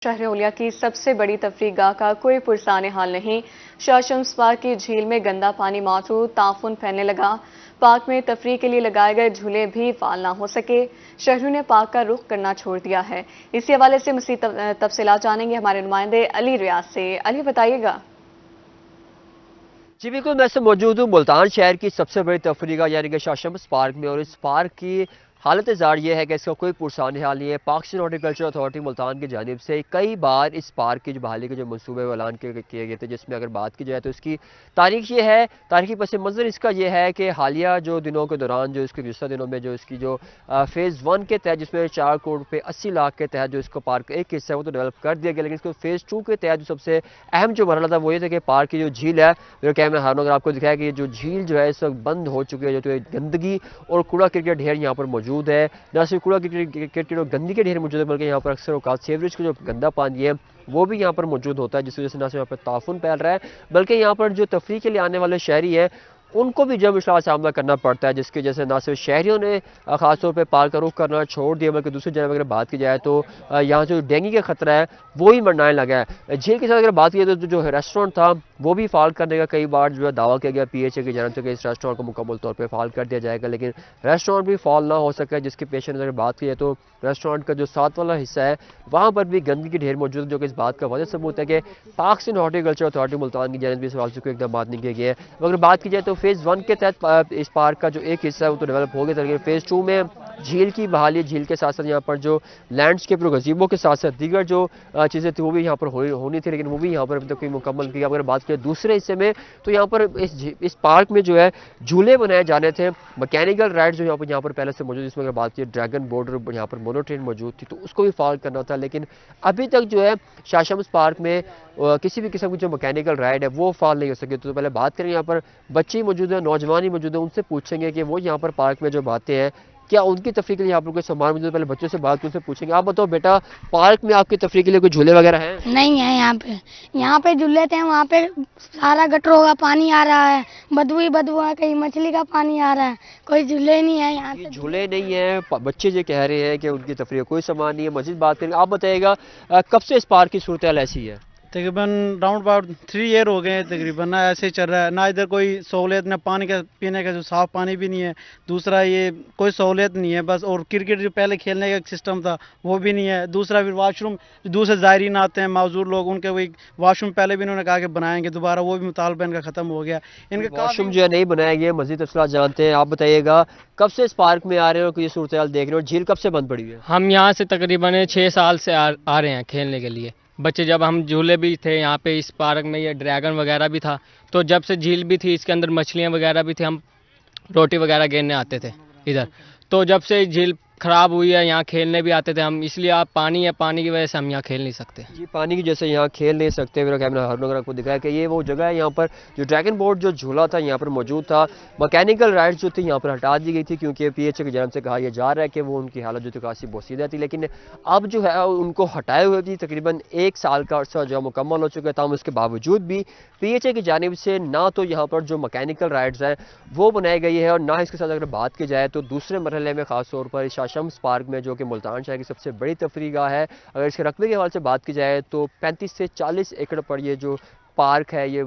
शहर ओलिया की सबसे बड़ी तफरीहगाह का कोई पुरसाने हाल नहीं। शाशम्स पार्क की झील में गंदा पानी मौजूद, ताफुन फैलने लगा। पार्क में तफरीह के लिए लगाए गए झूले भी फाल ना हो सके। शहरियों ने पार्क का रुख करना छोड़ दिया है। इसी हवाले से मज़ीद तफसीलात जानेंगे हमारे नुमाइंदे अली रियाज से। अली, बताइएगा। जी बिल्कुल, मैं से मौजूद हूँ मुल्तान शहर की सबसे बड़ी तफरीह यानी कि शाशम्स पार्क में, और इस पार्क की हालत जार ये है कि इसका कोई पुरसान हाल नहीं है। पाकिस्तान हॉर्टिकल्चर अथॉरिटी मुल्तान की जानिब से कई बार इस पार्क की जो बहाली के जो मनसूबे ऐलान किए गए थे, जिसमें अगर बात की जाए तो इसकी तारीख ये है, तारीखी पस मंज़र इसका ये है कि हालिया जो दिनों के दौरान जो इसके गुज़श्ता दिनों में जो इसकी जो फ़ेज़ 1 के तहत, जिसमें 4 करोड़ रुपये 80 लाख के तहत जो इसको पार्क एक हिस्सा है वो तो डेवलप कर दिया गया, लेकिन इसको फ़ेज़ 2 के तहत जो सबसे अहम जो मरहला था वो ये था कि पार्क की जो झील है, मेरे कैमरा हारून अगर आपको दिखाया कि ये जो झील जो है इस वक्त बंद हो चुकी है। जो तो गंदगी और कूड़ा क्रिकेट ढेर यहाँ पर मौजूद है। न सिर्फ कूड़ा क्रिकेट और गंदगी के ढेर मौजूद है, बल्कि यहाँ पर अक्सर औकात सीवरेज का जो गंदा पानी है वो भी यहाँ पर मौजूद होता है, जिसकी वजह से न सिर्फ यहाँ पर ताफुन फैल रहा है, बल्कि यहाँ पर जो तफरीह के लिए आने वाले शहरी हैं उनको भी जब मुश्किल का सामना करना पड़ता है, जिसकी वजह से न सिर्फ शहरियों ने खासतौर पर पार्क का रुख करना छोड़ दिया, बल्कि दूसरी जगह अगर बात की जाए तो यहाँ जो डेंगू का खतरा है वो ही मंडराने लगा है। झील के साथ अगर बात की जाए तो जो रेस्टोरेंट था वो भी फाल करने का कई बार जो है दावा किया गया PHA की जानब से कि इस रेस्टोरेंट को मुकम्मल तौर पर फाल कर दिया जाएगा, लेकिन रेस्टोरेंट भी फाल ना हो सका, जिसके पेश नज़र बात की जाए तो रेस्टोरेंट का जो साथ वाला हिस्सा है वहाँ पर भी गंदगी की ढेर मौजूद है, जो कि इस बात का वजह सबूत है कि पाकिस्तान हॉर्टिकल्चर अथॉरिटी मुल्तान की जानब से इस हवाले से कोई इकदाम नहीं किए गए हैं। अगर बात की जाए तो फ़ेज़ 1 के तहत इस पार्क का जो एक हिस्सा है वो तो डेवलप हो गया था, लेकिन फ़ेज़ 2 में झील की बहाली, झील के साथ साथ यहाँ पर जो लैंडस्केप और गज़ीबो के साथ साथ दीगर जो चीज़ें थी वो भी यहाँ पर होनी थी, लेकिन वो भी यहाँ पर अभी तक कोई मुकम्मल की। अगर बात करें दूसरे हिस्से में तो यहाँ पर इस पार्क में जो है झूले बनाए जाने थे, मैकेनिकल राइड्स जो यहाँ पर पहले से मौजूद, जिसमें अगर बात की ड्रैगन बोर्ड और यहाँ पर मोनो ट्रेन मौजूद थी, तो उसको भी फाल करना था, लेकिन अभी तक जो है शाशम्स पार्क में किसी भी किस्म की जो मैकेनिकल राइड है वो फाल नहीं हो सकी। तो पहले बात करें, यहाँ पर बच्चे मौजूद है, नौजवान ही मौजूद है, उनसे पूछेंगे कि वो यहाँ पर पार्क में जो बातें हैं क्या उनकी तफरीह के लिए यहाँ पर कोई सामान मौजूद है। पहले बच्चों से बात उनसे पूछेंगे। आप बताओ बेटा, पार्क में आपकी तफरीह के लिए कोई झूले वगैरह हैं? नहीं है यहाँ पे झूले थे, वहाँ पे सारा गटरों का पानी आ रहा है, बदबू ही बदबू है, कहीं मछली का पानी आ रहा है, कोई झूले नहीं है यहाँ पे। झूले नहीं है, बच्चे ये कह रहे हैं कि उनकी तफरीह कोई सामान नहीं है। मजीद बात करेंगे। आप बताइएगा कब से इस पार्क की सूरत हाल ऐसी है? तकरीबन राउंड अबाउट 3 ईयर हो गए हैं तकरीबन, ना ऐसे ही चल रहा है, ना इधर कोई सहूलियत, ना पानी का पीने का जो साफ पानी भी नहीं है, दूसरा ये कोई सहूलियत नहीं है बस। और क्रिकेट जो पहले खेलने का सिस्टम था वो भी नहीं है। दूसरा फिर वाशरूम, जो दूसरे ज़ायरीन आते हैं माजूर लोग, उनके वही वाशरूम पहले भी इन्होंने कहा कि बनाएंगे दोबारा, वो भी मुतालबा इनका ख़त्म हो गया। इनका वाशरूम जो है नहीं बनाया गया। मजीद तफसीलात जानते हैं। आप बताइएगा कब से इस पार्क में आ रहे हो, ये सूरत हाल देख रहे हो, और झील कब से बंद पड़ी है? हम यहाँ से तकरीबन 6 साल से आ रहे हैं खेलने के लिए। बच्चे जब हम झूले भी थे यहाँ पे, इस पार्क में ये ड्रैगन वगैरह भी था, तो जब से झील भी थी इसके अंदर मछलियाँ वगैरह भी थी, हम रोटी वगैरह गिरने आते थे इधर। तो जब से झील ख़राब हुई है यहाँ खेलने भी आते थे हम, इसलिए आप पानी है, पानी की वजह से हम यहाँ खेल नहीं सकते। जी, पानी की जैसे यहाँ खेल नहीं सकते। मेरा कैमरा हर नगर आपको दिखाया कि ये वो जगह है यहाँ पर जो ड्रैगन बोर्ड जो झूला था यहाँ पर मौजूद था। मैकेनिकल राइड्स जो थी यहाँ पर हटा दी गई थी, क्योंकि PHA की जानब से कहा यह जा रहा है कि वो उनकी हालत जो थी काफ़ी बोसीदा थी, लेकिन अब जो है उनको हटाए हुए भी तकरीबन 1 साल का अर्सा जो मुकम्मल हो चुका था। उसके बावजूद भी PHA की जानिब से ना तो यहाँ पर जो मैकेनिकल राइड्स हैं वो बनाई गई है, और ना इसके साथ अगर बात की जाए तो दूसरे मरहले में ख़ास तौर पर शाशम्स पार्क में, जो कि मुल्तान शहर की सबसे बड़ी तफरीहगाह है, अगर इसके रकबे के हवाले से बात की जाए तो 35 से 40 एकड़ पर ये जो पार्क है ये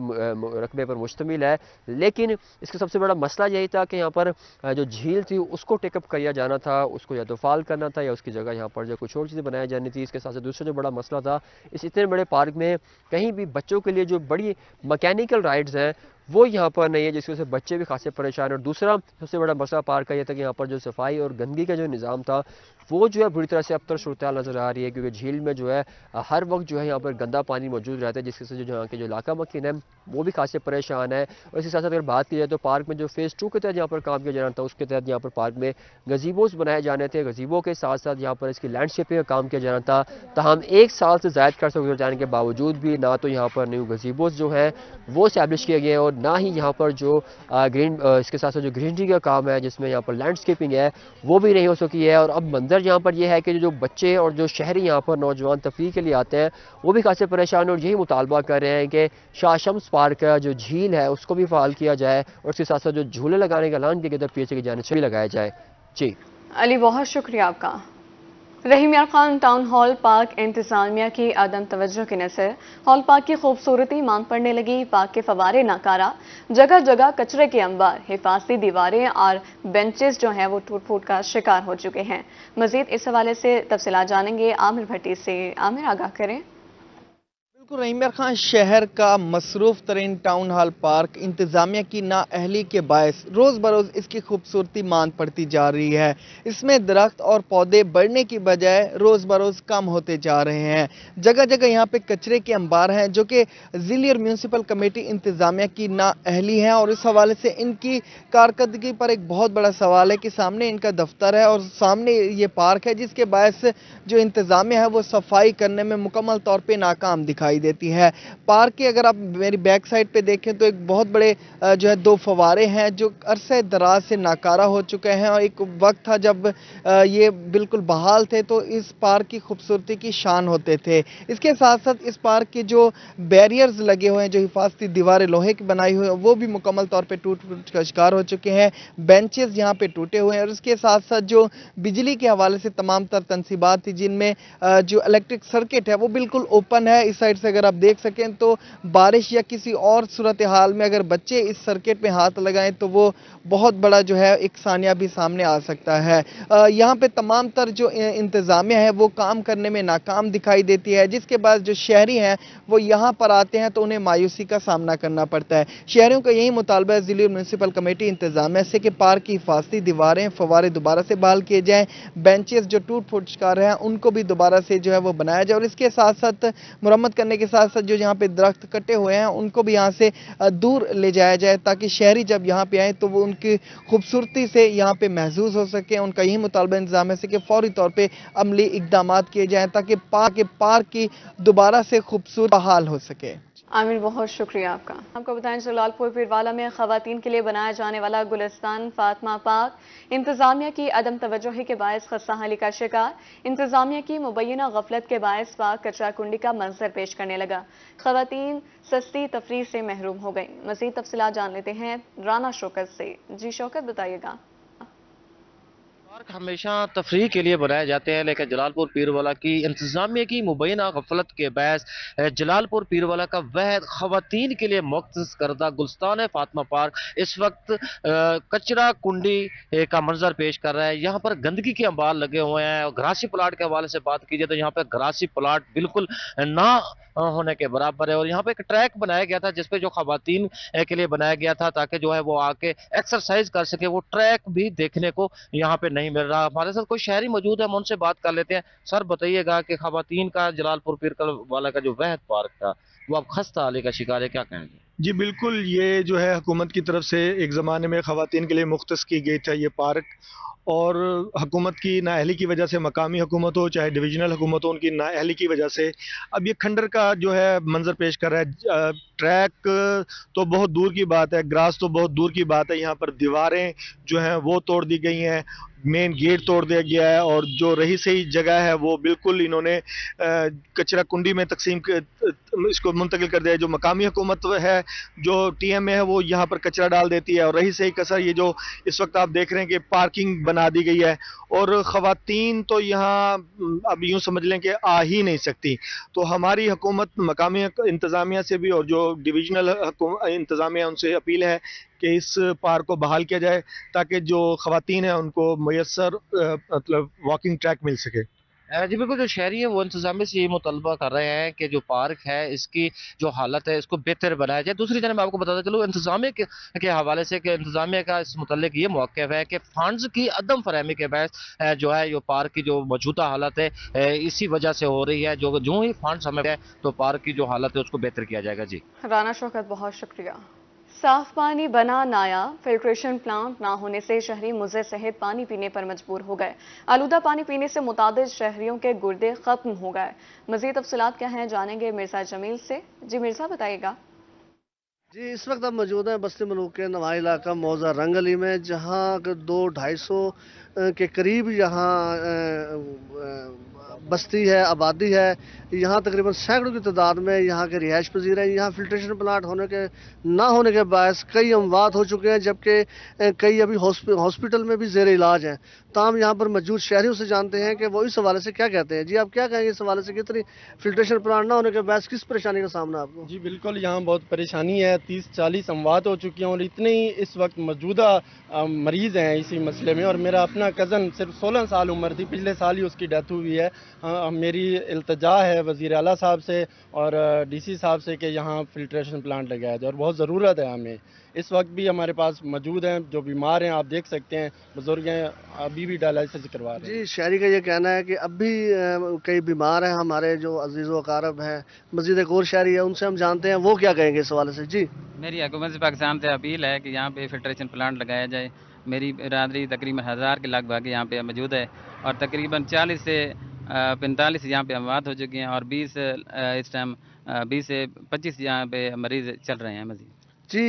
रकबे पर मुश्तमिल है। लेकिन इसका सबसे बड़ा मसला यही था कि यहाँ पर जो झील थी उसको टेकअप किया जाना था, उसको या तो फाल करना था या उसकी जगह यहाँ पर जो कुछ और चीज़ें बनाई जानी थी। इसके साथ साथ दूसरा जो बड़ा मसला था, इस इतने बड़े पार्क में कहीं भी बच्चों के लिए जो बड़ी मैकेनिकल राइड्स हैं वो यहाँ पर नहीं है, जिसकी वजह से बच्चे भी खासे परेशान हैं। और दूसरा सबसे बड़ा मसला पार्क का यह था कि यहाँ पर जो सफाई और गंदगी का जो निज़ाम था वो जो है बुरी तरह से अब तक सूरत हाल नज़र आ रही है, क्योंकि झील में जो है हर वक्त जो है यहाँ पर गंदा पानी मौजूद रहता है, जिसकी वजह से जो यहाँ के जो इलाका मकीन है वो भी खासे परेशान है। और इसके साथ साथ अगर बात की जाए तो पार्क में जो फ़ेज़ 2 के तहत यहाँ पर काम किया जाना था, उसके तहत यहाँ पर पार्क में गज़ीबोस बनाए जाने थे। गज़ीबो के साथ साथ यहाँ पर इसकी लैंडस्केपिंग का काम किया जाना था। तमाम 1 साल से ज़ायद कर गुजर जाने के बावजूद भी ना तो यहाँ पर न्यू गज़ीबोस जो है वो इस्टेब्लिश किए गए हैं, और ना ही यहाँ पर जो इसके साथ साथ जो ग्रीनरी का काम है, जिसमें यहाँ पर लैंडस्केपिंग है, वो भी नहीं हो सकी है। और अब मंजर यहाँ पर यह है कि जो बच्चे और जो शहरी यहाँ पर नौजवान तफरीह के लिए आते हैं वो भी खासे परेशान, और यही मुतालबा कर रहे हैं कि शाशम्स पार्क का जो झील है उसको भी फाल किया जाए, और उसके साथ साथ जो झूले लगाने का ऐलान किया गया PHA की जानिब से भी लगाया जाए। जी अली, बहुत शुक्रिया आपका। रहीम यार खान टाउन हॉल पार्क इंतजामिया की अदम तवज्जो की नजर हॉल पार्क की खूबसूरती मांग पड़ने लगी। पार्क के फवारे नाकारा, जगह जगह कचरे के अंबार, हिफाजती दीवारें और बेंचेस जो हैं वो टूट फूट का शिकार हो चुके हैं। मजीद इस हवाले से तफसीलात जानेंगे आमिर भट्टी से। आमिर, आगाह करें। बिल्कुल रहीम यार खान शहर का मसरूफ तरीन टाउन हॉल पार्क इंतजामिया की नाअहली के बायस रोज बरोज इसकी खूबसूरती मांद पड़ती जा रही है। इसमें दरख्त और पौधे बढ़ने की बजाय रोज बरोज कम होते जा रहे हैं। जगह जगह यहाँ पे कचरे के अंबार हैं जो कि जिली और म्यूनसिपल कमेटी इंतजामिया की नाअहली है और इस हवाले से इनकी कारकर्दगी पर एक बहुत बड़ा सवाल है कि सामने इनका दफ्तर है और सामने ये पार्क है, जिसके बायस जो इंतजामिया है वो सफाई करने में मुकम्मल तौर पर नाकाम दिखाई देती है। पार्क के अगर आप मेरी बैक साइड पे देखें तो एक बहुत बड़े जो है 2 फवारे हैं जो अरसे दराज से नाकारा हो चुके हैं और एक वक्त था जब ये बिल्कुल बहाल थे तो इस पार्क की खूबसूरती की शान होते थे। इसके साथ साथ इस पार्क के जो बैरियर्स लगे हुए हैं, जो हिफाजती दीवारें लोहे की बनाई हुई है, वो भी मुकम्मल तौर पर टूट का शिकार हो चुके हैं। बेंचेस यहाँ पे टूटे हुए हैं और इसके साथ साथ जो बिजली के हवाले से तमाम तर तनसीबात थी जिनमें जो इलेक्ट्रिक सर्किट है वो बिल्कुल ओपन है। इस साइड से अगर आप देख सकें तो बारिश या किसी और सूरत हाल में अगर बच्चे इस सर्किट में हाथ लगाएं तो वो बहुत बड़ा जो है एक सानिया भी सामने आ सकता है। यहाँ पे तमाम तर जो इंतजामिया है वो काम करने में नाकाम दिखाई देती है, जिसके बाद जो शहरी हैं वो यहाँ पर आते हैं तो उन्हें मायूसी का सामना करना पड़ता है। शहरियों का यही मुतालबा है जिले म्यूनसिपल कमेटी इंतजामिया से कि पार्क की हिफाजती दीवारें फवारे दोबारा से बहाल किए जाएं, बेंचेस जो टूट फूट शिकार हैं उनको भी दोबारा से जो है वो बनाया जाए और इसके साथ साथ मुरम्मत करने के साथ साथ जो यहाँ पे दरख्त कटे हुए हैं उनको भी यहाँ से दूर ले जाया जाए ताकि शहरी जब यहाँ पे आए तो वो उनकी खूबसूरती से यहाँ पे महसूस हो सके। उनका यही मुतालबा इंतजाम से कि फौरी तौर पे अमली इकदाम किए जाएं ताकि पार्क की दोबारा से खूबसूरत बहाल हो सके। आमिर, बहुत शुक्रिया आपका। आपको बताएं जलालपुर पीरवाला में खवातीन के लिए बनाया जाने वाला गुलिस्तान फातिमा पार्क इंतजामिया की अदम तवज्जोही के बायस खस्ताहाली का शिकार। इंतजामिया की मुबैना गफलत के बायस पार्क कचरा कुंडी का मंजर पेश करने लगा। खवातीन सस्ती तफरीह से महरूम हो गई। मजीद तफसीलात जान लेते हैं राना शौकत से। जी शौकत, बताइएगा। पार्क हमेशा तफरीह के लिए बनाए जाते हैं लेकिन जलालपुर पीरवाला की इंतजामिया की मुबैना गफलत के बायस जलालपुर पीरवाला का वह खवातीन के लिए मुख्तस करदा गुलस्तान फातिमा पार्क इस वक्त कचरा कुंडी का मंजर पेश कर रहा है। यहाँ पर गंदगी के अंबार लगे हुए हैं और ग्रासी प्लाट के हवाले से बात कीजिए तो यहाँ पर ग्रासी प्लाट बिल्कुल ना होने के बराबर है और यहाँ पे एक ट्रैक बनाया गया था जिसपे जो खवातीन के लिए बनाया गया था ताकि जो है वो आके एक्सरसाइज कर सके, वो ट्रैक भी देखने को यहाँ पे नहीं मिल रहा। हमारे साथ कोई शहरी मौजूद है, हम उनसे बात कर लेते हैं। सर बताइएगा कि खवातीन का जलालपुर पीरवाला का जो वहद पार्क था वो अब खस्ता हाली का शिकार है, क्या कहेंगे? जी बिल्कुल, ये जो है हुकूमत की तरफ से एक ज़माने में ख़वातीन के लिए मुख्तस की गई था ये पार्क, और हुकूमत की नाअहली की वजह से, मकामी हुकूमत हो चाहे डिवीज़नल हुकूमत हो, उनकी नाअहली की वजह से अब ये खंडर का जो है मंजर पेश कर रहा है। ट्रैक तो बहुत दूर की बात है, ग्रास तो बहुत दूर की बात है, यहाँ पर दीवारें जो हैं वो तोड़ दी गई हैं, मेन गेट तोड़ दिया गया है और जो रही सही जगह है वो बिल्कुल इन्होंने कचरा कुंडी में इसको मुंतकिल कर दिया है। जो मकामी हुकूमत है, जो टीएमए है, वो यहाँ पर कचरा डाल देती है और रही सही कसर ये जो इस वक्त आप देख रहे हैं कि पार्किंग बना दी गई है और ख़वातीन तो यहाँ अब यूँ समझ लें कि आ ही नहीं सकती। तो हमारी हुकूमत मकामी इंतज़ामिया से भी और जो डिवीज़नल इंतज़ामिया उनसे अपील है कि इस पार्क को बहाल किया जाए ताकि जो ख़वातीन हैं उनको मुयस्सर मतलब वॉकिंग ट्रैक मिल सके। जी बिल्कुल, जो शहरी है वो इंतजामिया से ये मुतालबा कर रहे हैं कि जो पार्क है इसकी जो हालत है इसको बेहतर बनाया जाए। दूसरी तरफ मैं आपको बताता चलूँ इंतजामिया के हवाले से कि इंतजामिया का इस मुतल्लिक ये मौक़िफ़ है कि फंड्स की अदम फरहमी के बायस जो है ये पार्क की जो मौजूदा हालत है इसी वजह से हो रही है। जो ही फंड्स हमें तो पार्क की जो हालत है उसको बेहतर किया जाएगा। जी राना शौकत, बहुत शुक्रिया। साफ पानी बना नाया, फिल्ट्रेशन प्लांट ना होने से शहरी मुज़े सहित पानी पीने पर मजबूर हो गए। आलूदा पानी पीने से मुतादिद शहरियों के गुर्दे खत्म हो गए। मजीद तफसीलात क्या हैं जानेंगे मिर्जा जमील से। जी मिर्जा, बताइएगा। जी, इस वक्त हम मौजूद हैं बस्ती मलूक के नवाई इलाका मौजा रंग अली में, जहाँ 200-250 के करीब यहाँ बस्ती है, आबादी है। यहाँ तकरीबन सैकड़ों की तादाद में यहाँ के रिहाइश पजीर हैं। यहाँ फिल्ट्रेशन प्लांट होने के ना होने के बायस कई अमवात हो चुके हैं, जबकि कई अभी हॉस्पिटल में भी ज़ेर इलाज हैं। ताम यहाँ पर मौजूद शहरियों से जानते हैं कि वो इस हवाले से क्या कहते हैं। जी, आप क्या कहेंगे इस हवाले से, कितनी फिल्ट्रेशन प्लांट ना होने के बायस किस परेशानी का सामना है आपको? जी बिल्कुल, यहाँ बहुत परेशानी है। 30-40 अमवात हो चुकी हैं और इतने ही इस वक्त मौजूदा मरीज़ हैं इसी मसले में। और मेरा अपना कज़न सिर्फ 16 साल उम्र थी, पिछले साल ही उसकी डेथ हुई है। मेरी इल्तजा है वज़ीर आला साहब से और डीसी साहब से कि यहाँ फिल्ट्रेशन प्लांट लगाया जाए और बहुत ज़रूरत है हमें। इस वक्त भी हमारे पास मौजूद हैं जो बीमार हैं, आप देख सकते हैं बुज़ुर्ग हैं, अभी भी डायलिसिस करवा रहे हैं। जी, शहरी का ये कहना है कि अब भी कई बीमार हैं। हमारे जो अजीज़ व अकारब हैं, मस्जिद एक और शहरी है, उनसे हम जानते हैं वो क्या कहेंगे इस हवाले से। जी, मेरी हुकूमत से पाकिस्तान से अपील है कि यहाँ पे फिल्ट्रेशन प्लांट लगाया जाए। मेरी बिरादरी तकरीबन 1000 के लगभग यहाँ पे मौजूद है और तकरीबन 40 से 45 यहाँ पे अमवात हो चुकी हैं और 20 इस टाइम 20 से 25 यहाँ पे मरीज़ चल रहे हैं मजीद। जी,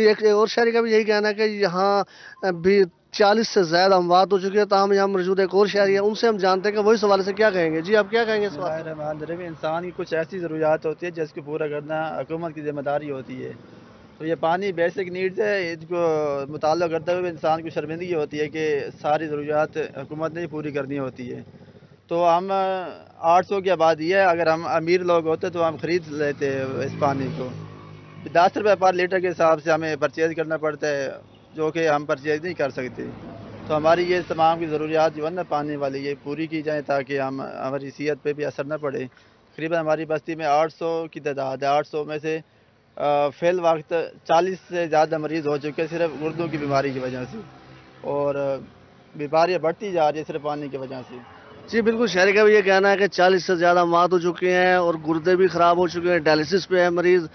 एक और शहरी का भी यही कहना है कि यहाँ भी 40 से ज़्यादा अमवात हो चुकी है। ताहम यहाँ मौजूद एक और शहरी है, उनसे हम जानते हैं कि वो इस हवाले से क्या कहेंगे। जी, आप क्या कहेंगे इस हवाले? इंसान की कुछ ऐसी ज़रूरियात होती है जिसको पूरा करना हुकूमत की जिम्मेदारी होती है। तो ये पानी बेसिक नीड्स है, इसको मुताल्ला करते हुए इंसान को शर्मिंदगी होती है कि सारी ज़रूरियात हुकूमत ने ही पूरी करनी होती है। तो हम 800 की आबादी है, अगर हम अमीर लोग होते तो हम ख़रीद लेते इस पानी को। 10 रुपये पर लीटर के हिसाब से हमें परचेज़ करना पड़ता है, जो कि हम परचेज़ नहीं कर सकते। तो हमारी ये तमाम की ज़रूरियात जो है ना पानी वाली, ये पूरी की जाए ताकि हम हमारी सेहत पे भी असर न पड़े। तकरीबन हमारी बस्ती में 800 की तादाद है। 800 में से फ़िल वक्त 40 से ज़्यादा मरीज़ हो चुके हैं सिर्फ गुर्दों की बीमारी की वजह से, और बीमारियाँ बढ़ती जा रही है सिर्फ पानी की वजह से। जी, बिल्कुल, शहरी का भी ये कहना है कि 40 से ज़्यादा अमवात हो चुके हैं और गुर्दे भी ख़राब हो चुके हैं, डायलिसिस पे है मरीज़।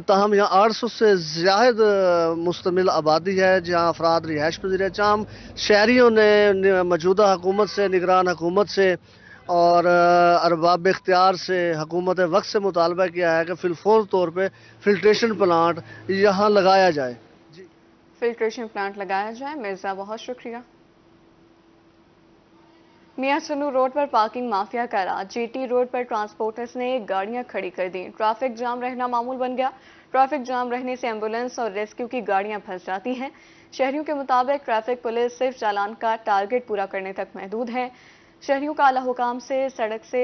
ताहम यहाँ 800 से ज़्यादा मुश्तमिल आबादी है जहाँ अफराद रिहाइश पज़ीर है। जहाँ शहरियों ने मौजूदा हुकूमत से, निगरान हुकूमत से और अरबाब इख्तियार से, हुकूमत वक्त से मुतालबा किया है कि फिलफौर तौर पर फिल्ट्रेशन प्लांट यहाँ लगाया जाए। फिल्ट्रेशन प्लांट लगाया जाए। मिर्जा, बहुत शुक्रिया। मियां चन्नू रोड पर पार्किंग माफिया का राज। जीटी रोड पर ट्रांसपोर्टर्स ने गाड़ियां खड़ी कर दी। ट्रैफिक जाम रहना मामूल बन गया। ट्रैफिक जाम रहने से एम्बुलेंस और रेस्क्यू की गाड़ियां फंस जाती हैं। शहरियों के मुताबिक ट्रैफिक पुलिस सिर्फ चालान का टारगेट पूरा करने तक महदूद है। शहरियों का आला हुकाम से सड़क से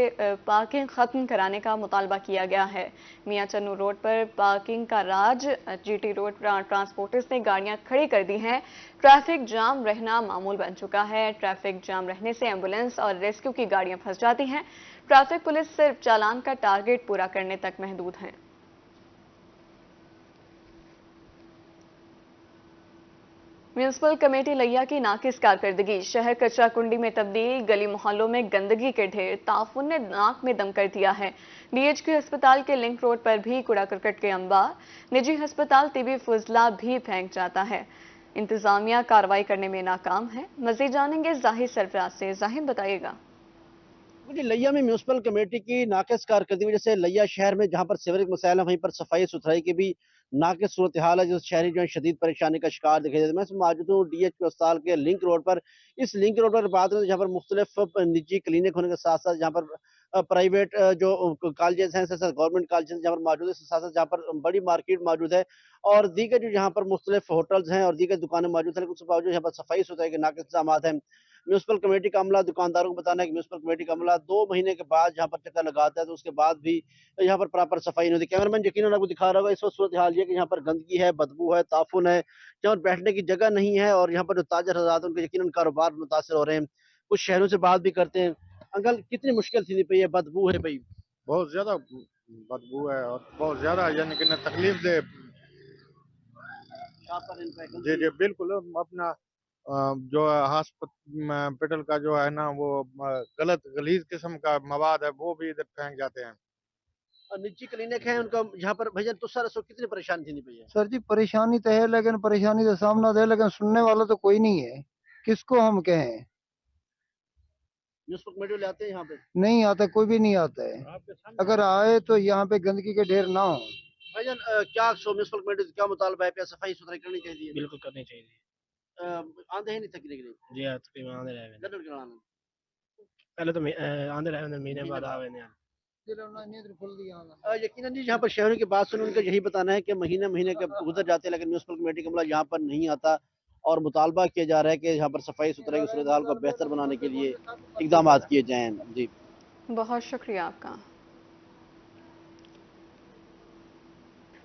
पार्किंग खत्म कराने का मुतालबा किया गया है। मियां चन्नू रोड पर पार्किंग का राज। जीटी रोड पर ट्रांसपोर्टर्स ने गाड़ियां खड़ी कर दी हैं। ट्रैफिक जाम रहना मामूल बन चुका है। ट्रैफिक जाम रहने से एम्बुलेंस और रेस्क्यू की गाड़ियां फंस जाती हैं। ट्रैफिक पुलिस सिर्फ चालान का टारगेट पूरा करने तक महदूद है। म्यूनिसिपल कमेटी लिया की नाकिस कारकर्दगी। शहर कचरा कुंडी में तब्दील। गली मोहल्लों में गंदगी के ढेर। ताफुन ने नाक में दम कर दिया है। डीएचक्यू अस्पताल के लिंक रोड पर भी कूड़ा करकट के अंबार। निजी अस्पताल तिबी फुजला भी फेंक जाता है। इंतजामिया कार्रवाई करने में नाकाम है। मजीद जानेंगे जाहिर सरफराज से। जाहिर बताइएगा। लिया में म्यूनिसिपल कमेटी की नाकिस कारकर्दगी वजह से लिया शहर में जहां पर सीवरेज मसाइल है वहीं पर सफाई सुथराई की भी नाकिस सूरत हाल है, जो शहरी जो है शदीद परेशानी का शिकार दिखाई देते हैं। मैं मौजूद हूँ डीएचक्यू अस्पताल के लिंक रोड पर। इस लिंक रोड पर बात करें जहाँ पर मुख्तलिफ निजी क्लिनिक होने के साथ साथ जहाँ पर प्राइवेट जो कॉलेजेस हैं, गवर्नमेंट कॉलेजेस जहाँ पर मौजूद है, इसके साथ साथ जहाँ पर बड़ी मार्केट मौजूद है और दीगर जो यहाँ पर मुख्तलिफ होटल्स हैं और दीगर दुकानें मौजूद हैं, उसके बावजूद यहाँ पर सफाई सुथराई के नाकिस इंतजाम हैं। म्यूनिसिपल कमेटी का अमला, दुकानदारों को बताना है कि म्यूनिसिपल कमेटी का अमला 2 महीने के बाद यहाँ पर चक्कर लगाता है तो उसके बाद भी यहाँ पर प्रॉपर सफाई नहीं होती। कैमरामैन यकीनन आपको दिखा रहा होगा इस वक्त सूरत हाल ये कि यहाँ पर गंदगी है, बदबू है, ताफुन है, यहाँ पर बैठने की जगह नहीं है और यहाँ पर जो ताजर हज़रात उनके यकीनन कारोबार मुतासर हो रहे हैं। कुछ शहरों से बात भी करते हैं। अंकल, कितनी मुश्किल थी भाई, ये बदबू है भाई? बहुत ज्यादा बदबू है और बहुत ज्यादा यानी कि तकलीफ दे। जी जी बिल्कुल। अपना जो हॉस्पिटल का जो है ना वो गलत गलीज किस्म का मवाद है वो भी इधर फेंक जाते हैं। और निजी क्लिनिक है उनका यहाँ पर भैया, तो सर कितनी परेशानी थी भैया? सर जी परेशानी तो है, लेकिन परेशानी का सामना दे, लेकिन सुनने वाला तो कोई नहीं है। किसको हम कहें? म्यूनिसिपल कमेटी वाले आते हैं यहाँ पे? नहीं आता, कोई भी नहीं आता है। अगर आए तो यहाँ पे गंदगी के ढेर ना हो। भाईजान, क्या म्यूनिसिपल कमेटी क्या मुतालबा है? क्या सफाई सुथराई करनी चाहिए? बिल्कुल करनी चाहिए। आंधे ही नहीं थकने के लिए। जी हाँ, तकरीबन आंधे रह गए। पहले तो आंदे रहे महीने बाद आवे नहीं। यकीनन जी, जहाँ पर शहरों की बात सुनी उनका यही बताना है कि महीने महीने के गुजर जाते हैं, लेकिन म्यूनसिपल कमेटी का अमला यहाँ पर नहीं आता और मुतालबा किया जा रहा है कि यहाँ पर सफाई सुथराई की सूरत हाल को बेहतर बनाने के लिए इकदाम किए जाएं। जी, बहुत शुक्रिया आपका।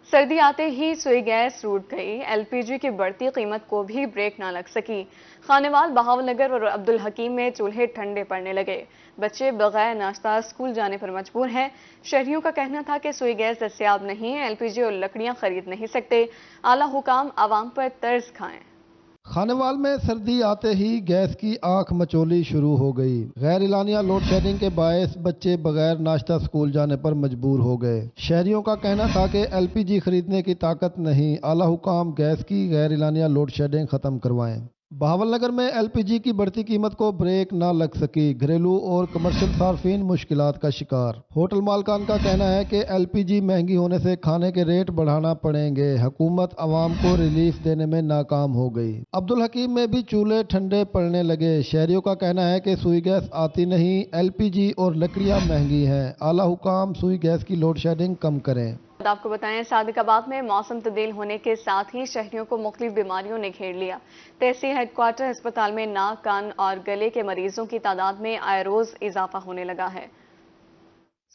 सर्दी आते ही सुई गैस रूठ गई, एलपीजी की बढ़ती कीमत को भी ब्रेक ना लग सकी। खानेवाल, बहावलनगर और अब्दुल हकीम में चूल्हे ठंडे पड़ने लगे। बच्चे बगैर नाश्ता स्कूल जाने पर मजबूर हैं। शहरियों का कहना था कि सुई गैस दस्तयाब नहीं है, एलपीजी और लकड़ियां खरीद नहीं सकते। आला हुकाम आवाम पर तर्ज खाएं। खानेवाल में सर्दी आते ही गैस की आंख मचोली शुरू हो गई। गैर इलानिया लोड शेडिंग के बायस बच्चे बगैर नाश्ता स्कूल जाने पर मजबूर हो गए। शहरियों का कहना था कि एलपीजी खरीदने की ताकत नहीं, आला हुकाम गैस की गैर इलानिया लोड शेडिंग खत्म करवाएं। बहावलनगर में एलपीजी की बढ़ती कीमत को ब्रेक न लग सकी, घरेलू और कमर्शियल सार्फिन मुश्किलात का शिकार। होटल मालकान का कहना है कि एलपीजी महंगी होने से खाने के रेट बढ़ाना पड़ेंगे, हुकूमत आवाम को रिलीफ देने में नाकाम हो गई। अब्दुल हकीम में भी चूल्हे ठंडे पड़ने लगे। शहरियों का कहना है कि सुई गैस आती नहीं, एलपीजी और लकड़ियां महंगी हैं, आला हुकाम सुई गैस की लोड शेडिंग कम करें। आपको बताएं, सादिकाबाद में मौसम तब्दील होने के साथ ही शहरियों को मुख्तलिफ बीमारियों ने घेर लिया। तहसील हेडक्वार्टर अस्पताल में नाक, कान और गले के मरीजों की तादाद में आए रोज इजाफा होने लगा है।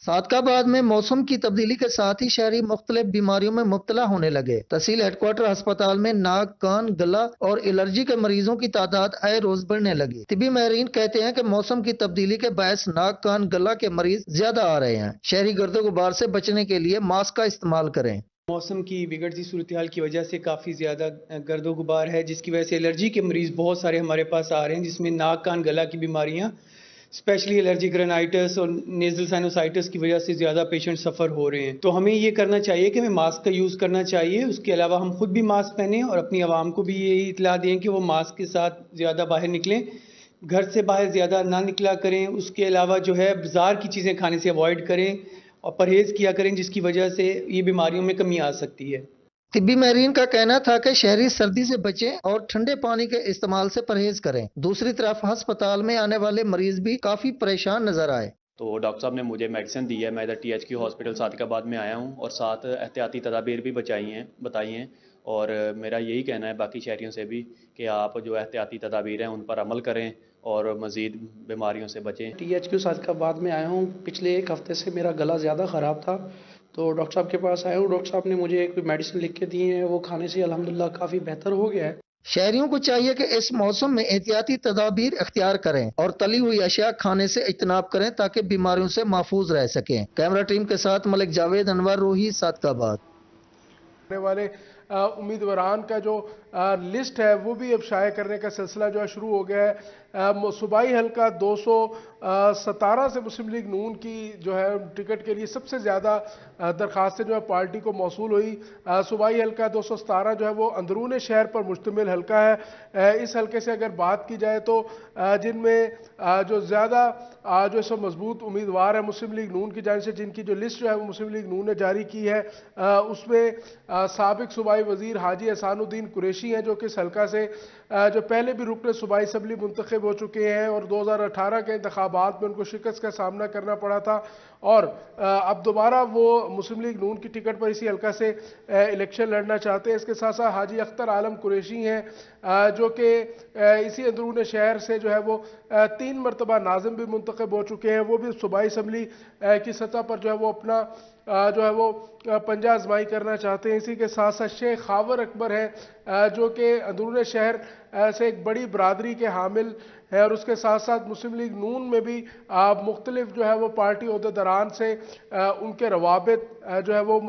सादकाबाद में मौसम की तब्दीली के साथ ही शहरी मुख्तलिफ बीमारियों में मुब्तला होने लगे। तहसील हेडक्वार्टर अस्पताल में नाक, कान, गला और एलर्जी के मरीजों की तादाद आए रोज बढ़ने लगी। तिबी माहिरीन कहते हैं कि मौसम की तब्दीली के बायस नाक, कान, गला के मरीज ज्यादा आ रहे हैं। शहरी गर्दो गुबार से बचने के लिए मास्क का इस्तेमाल करें। मौसम की बिगड़ती सूरत हाल की वजह से काफ़ी ज़्यादा गर्दो गुबार है, जिसकी वजह से एलर्जी के मरीज़ बहुत सारे हमारे पास आ रहे हैं, जिसमें नाक, कान, गला की बीमारियां, स्पेशली एलर्जिक रेनाइटिस और नेजल साइनोसाइटिस की वजह से ज़्यादा पेशेंट सफ़र हो रहे हैं। तो हमें ये करना चाहिए कि हमें मास्क का यूज़ करना चाहिए। उसके अलावा हम खुद भी मास्क पहनें और अपनी आवाम को भी यही इतला दें कि वो मास्क के साथ ज़्यादा बाहर निकलें, घर से बाहर ज़्यादा ना निकला करें। उसके अलावा जो है बाज़ार की चीज़ें खाने से अवॉइड करें और परहेज़ किया करें, जिसकी वजह से ये बीमारियों में कमी आ सकती है। तिब्बी माहिरीन का कहना था कि शहरी सर्दी से बचें और ठंडे पानी के इस्तेमाल से परहेज करें। दूसरी तरफ अस्पताल में आने वाले मरीज भी काफी परेशान नजर आए। तो डॉक्टर साहब ने मुझे मेडिसिन दी है, मैं इधर THQ हॉस्पिटल सादिकाबाद में आया हूँ और साथ एहतियाती तदाबीर भी बताई हैं और मेरा यही कहना है बाकी शहरियों से भी कि आप जो एहतियाती तदाबीर हैं उन पर अमल करें और मज़ीद बीमारियों से बचें। THQ सादिकाबाद में आया हूँ। पिछले एक हफ्ते से मेरा गला ज़्यादा ख़राब था, तो डॉक्टर साहब के पास आया हूँ। डॉक्टर साहब ने मुझे एक मेडिसिन लिख के दी है, वो खाने से अल्हम्दुलिल्लाह काफ़ी बेहतर हो गया है। शहरियों को चाहिए कि इस मौसम में एहतियाती तदाबीर इख्तियार करें और तली हुई अशिया खाने से इज्तनाब करें ताकि बीमारियों से महफूज रह सकें। कैमरा टीम के साथ मलिक जावेद, अनवर रोही, सादिकाबाद। वाले उम्मीदवारान का जो लिस्ट है वो भी अब शाये करने का सिलसिला जो है शुरू हो गया है। सूबाई हल्का 217 से मुस्लिम लीग नून की जो है टिकट के लिए सबसे ज़्यादा दरखास्तें जो है पार्टी को मौसूल हुई। सूबाई हल्का 217 जो है वो अंदरून शहर पर मुश्तमिल हल्का है। इस हल्के से अगर बात की जाए तो जिनमें जो ज़्यादा जो है मजबूत उम्मीदवार है मुस्लिम लीग नून की जानिब से, जिनकी जो लिस्ट जो है वो मुस्लिम लीग नून ने जारी की है, उसमें साबिक सूबाई वजीर हाजी एहसानुद्दीन कुरैशी हैं, जो कि इस हल्का से जो पहले भी रुकन सूबाई असम्बली मुंतखब हो चुके हैं और 2018 के इंतखाबात में उनको शिकस्त का सामना करना पड़ा था और अब दोबारा वो मुस्लिम लीग नून की टिकट पर इसी हल्का से इलेक्शन लड़ना चाहते हैं। इसके साथ साथ हाजी अख्तर आलम कुरैशी हैं, जो कि इसी अंदरून शहर से जो है वो 3 मरतबा नाज़िम भी मुंतखब हो चुके हैं। वो भी सूबाई असम्बली की सतह पर जो है वो अपना जो है वो पंजा आजमाई करना चाहते हैं। इसी के साथ साथ शेख खावर अकबर है, जो कि अंदरून शहर से एक बड़ी बरादरी के हामिल है और उसके साथ साथ मुस्लिम लीग नून में भी मुख्तलिफ जो है वो पार्टी अहदेदारान से उनके रवाबित जो है वो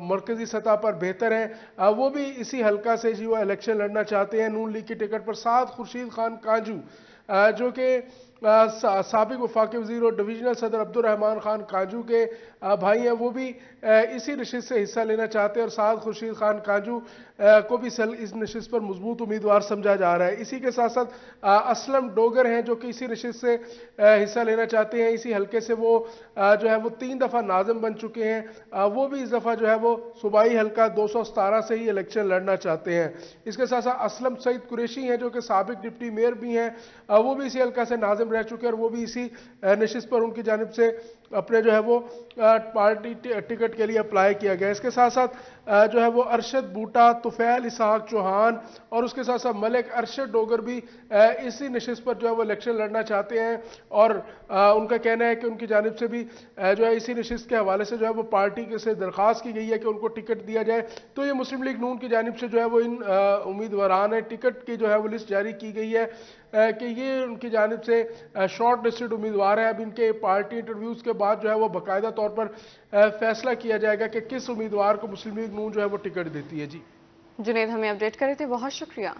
मरकजी सतह पर बेहतर हैं। वो भी इसी हल्का से जो इलेक्शन लड़ना चाहते हैं नून लीग की टिकट पर। साथ खुर्शीद खान कांजू, जो कि साबिक वफाकी वजीर और डिवीजनल सदर अब्दुर्रहमान खान कांजू के भाई हैं, वो भी इसी नशिस्त से हिस्सा लेना चाहते हैं और साथ खुर्शीद खान कांजू को भी इस नशिस्त पर मजबूत उम्मीदवार समझा जा रहा है। इसी के साथ साथ असलम डोगर हैं, जो कि इसी नशिस्त से हिस्सा लेना चाहते हैं। इसी हल्के से वो जो है वो 3 दफ़ा नाज़िम बन चुके हैं। वो भी इस दफ़ा जो है वो सूबाई हल्का 217 से ही इलेक्शन लड़ना चाहते हैं। इसके साथ साथ असलम सईद कुरैशी हैं, जो कि साबिक डिप्टी मेयर भी हैं, वो भी इसी हल्का से नाज़िम रह चुके हैं और वो भी इसी नशिस्त पर उनकी जानिब से अपने जो है वो पार्टी टिकट के लिए अप्लाई किया गया। इसके साथ साथ जो है वो अरशद बूटा, तुफैल इसहाक चौहान और उसके साथ साथ मलिक अरशद डोगर भी इसी नशिस्त पर जो है वो इलेक्शन लड़ना चाहते हैं और उनका कहना है कि उनकी जानिब से भी जो है इसी नशिस्त के हवाले से जो है वो पार्टी के से दरख्वास्त की गई है कि उनको टिकट दिया जाए। तो ये मुस्लिम लीग नून की जानिब से जो है वो इन उम्मीदवारान है टिकट की जो है वो लिस्ट जारी की गई है कि ये उनकी जानिब से शॉर्ट लिस्टेड उम्मीदवार हैं। अब इनके पार्टी इंटरव्यूज़ के बाद जो है वो बाकायदा तौर पर फैसला किया जाएगा कि किस उम्मीदवार को मुस्लिम लीग नून जो है वो टिकट देती है। जी जुनेद, हमें अपडेट करे थे, बहुत शुक्रिया।